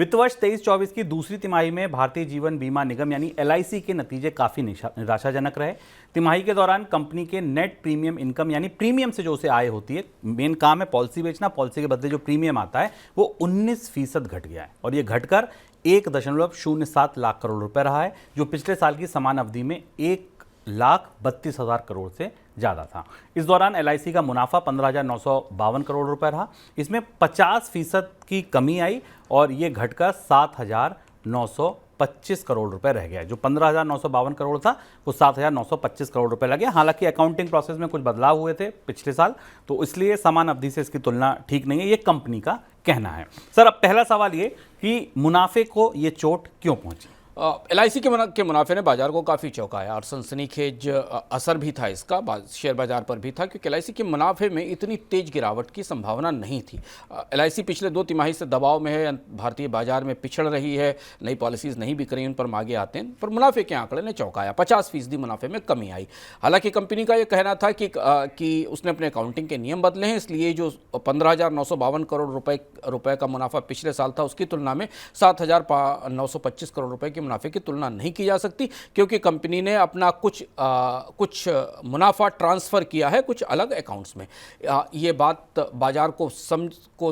वित्त वर्ष 23-24 की दूसरी तिमाही में भारतीय जीवन बीमा निगम यानी एलआईसी के नतीजे काफी निराशाजनक रहे। तिमाही के दौरान कंपनी के नेट प्रीमियम इनकम यानी प्रीमियम से जो उसे आय होती है, मेन काम है पॉलिसी बेचना, पॉलिसी के बदले जो प्रीमियम आता है वो 19% घट गया है और ये घटकर 1.07 लाख करोड़ रुपए रहा है, जो पिछले साल की समान अवधि में 1,32,000 करोड़ से ज़्यादा था। इस दौरान एलआईसी का मुनाफा 15,952 करोड़ रुपए रहा। इसमें 50% की कमी आई और ये घटकर 7,925 करोड़ रुपए रह गया। जो 15,952 करोड़ था वो 7,925 करोड़ रुपए लगे। हालांकि अकाउंटिंग प्रोसेस में कुछ बदलाव हुए थे पिछले साल, तो इसलिए समान अवधि से इसकी तुलना ठीक नहीं है, ये कंपनी का कहना है। सर, अब पहला सवाल ये कि मुनाफे को ये चोट क्यों पहुंची? एलआईसी के मुनाफे ने बाजार को काफ़ी चौंकाया और सनसनीखेज असर भी था इसका शेयर बाजार पर भी था, क्योंकि एलआईसी के मुनाफे में इतनी तेज गिरावट की संभावना नहीं थी। एलआईसी पिछले 2 तिमाही से दबाव में है, भारतीय बाजार में पिछड़ रही है, नई पॉलिसीज़ नहीं बिक रही, उन पर आगे आते हैं, पर मुनाफे के आंकड़े ने चौंकाया। 50% मुनाफे में कमी आई। हालांकि कंपनी का ये कहना था कि उसने अपने अकाउंटिंग के नियम बदले हैं, इसलिए जो 15,952 करोड़ रुपए का मुनाफा पिछले साल था उसकी तुलना में 7,925 करोड़ रुपए के मुनाफे की तुलना नहीं की जा सकती, क्योंकि कंपनी ने अपना कुछ मुनाफा ट्रांसफर किया है कुछ अलग अकाउंट्स में। ये बात बाजार को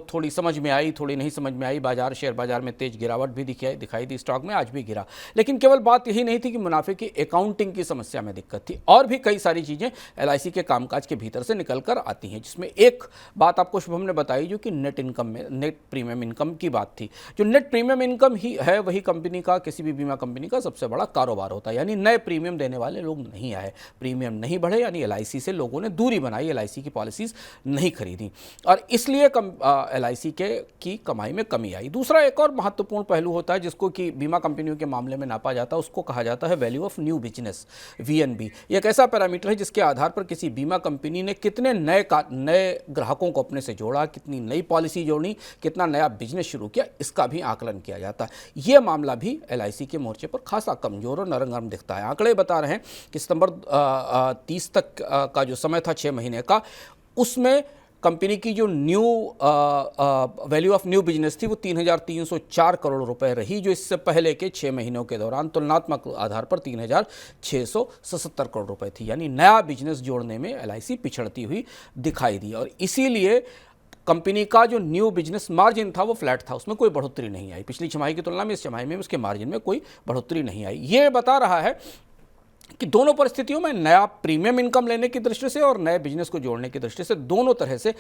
थोड़ी समझ में आई, थोड़ी नहीं समझ में आई। शेयर बाजार में तेज गिरावट भी दिखाई दी, स्टॉक में आज भी गिरा। लेकिन केवल बात यही नहीं थी कि मुनाफे की अकाउंटिंग की समस्या में दिक्कत थी, और भी कई सारी चीजें एलआईसी के कामकाज के भीतर से निकल कर आती हैं, जिसमें एक बात आपको शुभम ने बताई जो कि नेट प्रीमियम इनकम की बात थी। जो नेट प्रीमियम इनकम ही है वही कंपनी का, किसी भी बीमा कंपनी का सबसे बड़ा कारोबार होता है। यानी नए प्रीमियम देने वाले लोग नहीं आए, प्रीमियम नहीं बढ़े, यानी एलआईसी से लोगों ने दूरी बनाई, एलआईसी की पॉलिसीज नहीं खरीदी और इसलिए एलआईसी की कमाई में कमी आई। दूसरा एक और महत्वपूर्ण पहलू होता है जिसको कि बीमा कंपनियों के मामले में नापा जाता है, उसको कहा जाता है वैल्यू ऑफ न्यू बिजनेस, वीएनबी। एक ऐसा पैरामीटर है जिसके आधार पर किसी बीमा कंपनी ने कितने नए ग्राहकों को अपने से जोड़ा, कितनी नई पॉलिसी जोड़ी, कितना नया बिजनेस शुरू किया, इसका भी आकलन किया जाता है। यह मामला भी एलआईसी के मोर्चे पर खासा कमजोर और नरम दिखता है। आंकड़े बता रहे हैं कि सितंबर 30 तक का जो समय था 6 महीने का, उसमें कंपनी की जो वैल्यू ऑफ न्यू बिजनेस थी वो 3,304 करोड़ रुपए रही, जो इससे पहले के 6 महीनों के दौरान तुलनात्मक आधार पर 3,677 करोड़ रुपए थी। यानी नया बिजनेस जोड़ने में एलआईसी पिछड़ती हुई दिखाई दी और इसीलिए कंपनी का जो न्यू बिजनेस मार्जिन था वो फ्लैट था, उसमें कोई बढ़ोतरी नहीं आई। पिछली छमाही की तुलना में इस छमाही में उसके मार्जिन में कोई बढ़ोतरी नहीं आई। ये बता रहा है कि दोनों परिस्थितियों में नया प्रीमियम इनकम लेने की दृष्टि से और नए बिजनेस को जोड़ने की दृष्टि से दोनों तरह से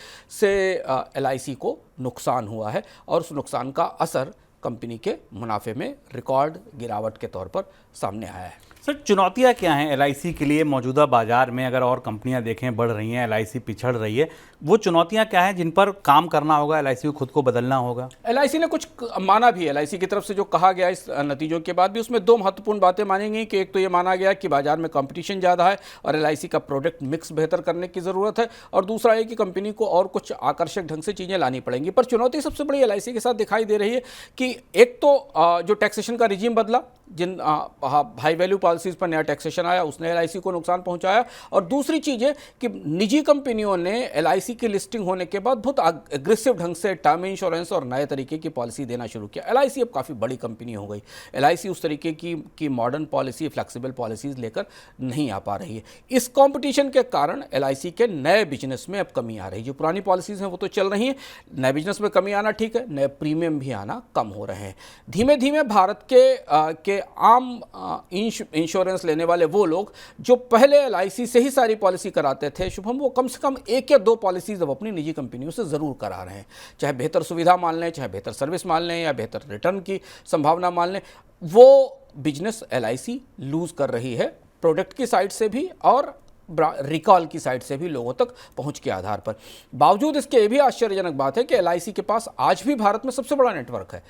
एलआईसी को नुकसान हुआ है और उस नुकसान का असर कंपनी के मुनाफे में रिकॉर्ड गिरावट के तौर पर सामने आया है। सर, चुनौतियां क्या हैं एलआईसी के लिए मौजूदा बाजार में? अगर और कंपनियां देखें बढ़ रही हैं, एलआईसी पिछड़ रही है, वो चुनौतियां क्या हैं जिन पर काम करना होगा, एलआईसी को खुद को बदलना होगा? एलआईसी ने कुछ माना भी, एलआईसी की तरफ से जो कहा गया इस नतीजों के बाद भी, उसमें 2 महत्वपूर्ण बातें मानी गई कि एक तो ये माना गया कि बाजार में कंपटीशन ज़्यादा है और एलआईसी का प्रोडक्ट मिक्स बेहतर करने की ज़रूरत है, और दूसरा है कि कंपनी को और कुछ आकर्षक ढंग से चीज़ें लानी पड़ेंगी। पर चुनौती सबसे बड़ी एलआईसी के साथ दिखाई दे रही है कि एक तो जो टैक्सेशन का रिजीम बदला, जिन हाई वैल्यू पॉलिसीज पर नया टैक्सेशन आया, उसने एलआईसी को नुकसान पहुंचाया, और दूसरी चीज़ है कि निजी कंपनियों ने एलआईसी की लिस्टिंग होने के बाद बहुत एग्रेसिव ढंग से टर्म इंश्योरेंस और नए तरीके की पॉलिसी देना शुरू किया। एलआईसी अब काफ़ी बड़ी कंपनी हो गई। एलआईसी उस तरीके की मॉडर्न पॉलिसी, फ्लेक्सिबल पॉलिसीज लेकर नहीं आ पा रही है। इस कॉम्पिटिशन के कारण एलआईसी के नए बिजनेस में अब कमी आ रही है। जो पुरानी पॉलिसीज हैं वो तो चल रही हैं, नए बिजनेस में कमी आना ठीक है, नए प्रीमियम भी आना कम हो रहे हैं। धीमे धीमे भारत के आम इंश्योरेंस लेने वाले वो लोग जो पहले एलआईसी से ही सारी पॉलिसी कराते थे शुभम, वो कम से कम 1 या 2 पॉलिसीज अब अपनी निजी कंपनियों से ज़रूर करा रहे हैं। चाहे बेहतर सुविधा मान लें, चाहे बेहतर सर्विस मान लें, या बेहतर रिटर्न की संभावना मान लें, वो बिजनेस एलआईसी लूज कर रही है, प्रोडक्ट की साइड से भी और रिकॉल की साइड से भी लोगों तक पहुंच के आधार पर। बावजूद इसके ये भी आश्चर्यजनक बात है कि एलआईसी के पास आज भी भारत में सबसे बड़ा नेटवर्क है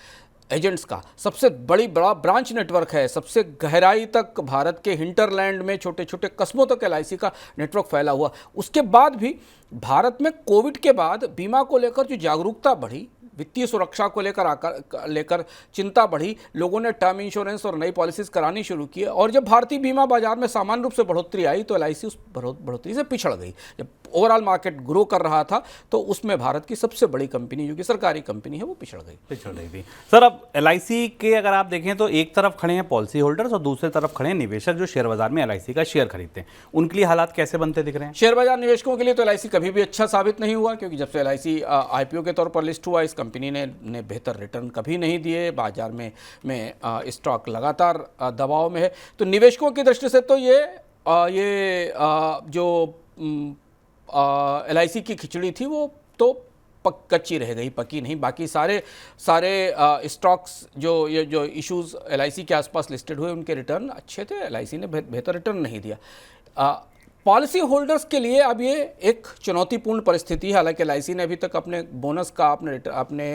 एजेंट्स का, सबसे बड़ा ब्रांच नेटवर्क है, सबसे गहराई तक भारत के हिंटरलैंड में छोटे छोटे कस्बों तक एलआईसी का नेटवर्क फैला हुआ। उसके बाद भी भारत में कोविड के बाद बीमा को लेकर जो जागरूकता बढ़ी, वित्तीय सुरक्षा को लेकर चिंता बढ़ी, लोगों ने टर्म इंश्योरेंस और नई पॉलिसीज करानी शुरू की, और जब भारतीय बीमा बाजार में सामान्य रूप से बढ़ोतरी आई तो एलआईसी उस बढ़ोतरी से पिछड़ गई। जब ओवरऑल मार्केट ग्रो कर रहा था तो उसमें भारत की सबसे बड़ी कंपनी जो कि सरकारी कंपनी है वो पिछड़ गई थी। सर, अब एलआईसी के अगर आप देखें तो एक तरफ खड़े हैं पॉलिसी होल्डर्स और दूसरी तरफ खड़े हैं निवेशक जो शेयर बाजार में एलआईसी का शेयर खरीदते हैं। उनके लिए हालात कैसे बनते दिख रहे हैं? शेयर बाजार निवेशकों के लिए तो एलआईसी कभी भी अच्छा साबित नहीं हुआ, क्योंकि जब से एलआईसी आईपीओ के तौर पर लिस्ट हुआ इस कंपनी ने बेहतर रिटर्न कभी नहीं दिए। बाजार में स्टॉक लगातार दबाव में है। तो निवेशकों की दृष्टि से तो ये जो एलआईसी की खिचड़ी थी वो तो कच्ची रह गई, पकी नहीं। बाकी सारे स्टॉक्स जो इश्यूज एलआईसी के आसपास लिस्टेड हुए उनके रिटर्न अच्छे थे। एलआईसी ने बेहतर रिटर्न नहीं दिया। पॉलिसी होल्डर्स के लिए अब ये एक चुनौतीपूर्ण परिस्थिति है। हालांकि एलआईसी ने अभी तक अपने बोनस का अपने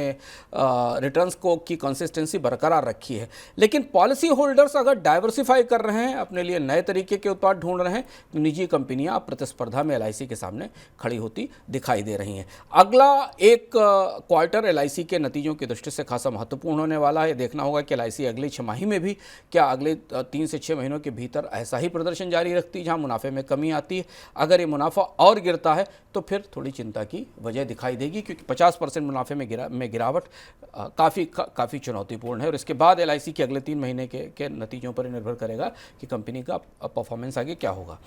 रिटर्न्स की कंसिस्टेंसी बरकरार रखी है, लेकिन पॉलिसी होल्डर्स अगर डाइवर्सिफाई कर रहे हैं, अपने लिए नए तरीके के उत्पाद ढूंढ रहे हैं, तो निजी कंपनियां प्रतिस्पर्धा में एलआईसी के सामने खड़ी होती दिखाई दे रही हैं। अगला एक क्वार्टर एलआईसी के नतीजों की दृष्टि से खासा महत्वपूर्ण होने वाला है। देखना होगा कि एलआईसी अगली छमाही में भी क्या अगले 3 से 6 महीनों के भीतर ऐसा ही प्रदर्शन जारी रखती है जहां मुनाफे में कमी आती है। अगर ये मुनाफा और गिरता है तो फिर थोड़ी चिंता की वजह दिखाई देगी, क्योंकि 50% मुनाफे में गिरावट काफ़ी चुनौतीपूर्ण है। और इसके बाद एलआईसी के अगले 3 महीने के नतीजों पर निर्भर करेगा कि कंपनी का परफॉर्मेंस आगे क्या होगा।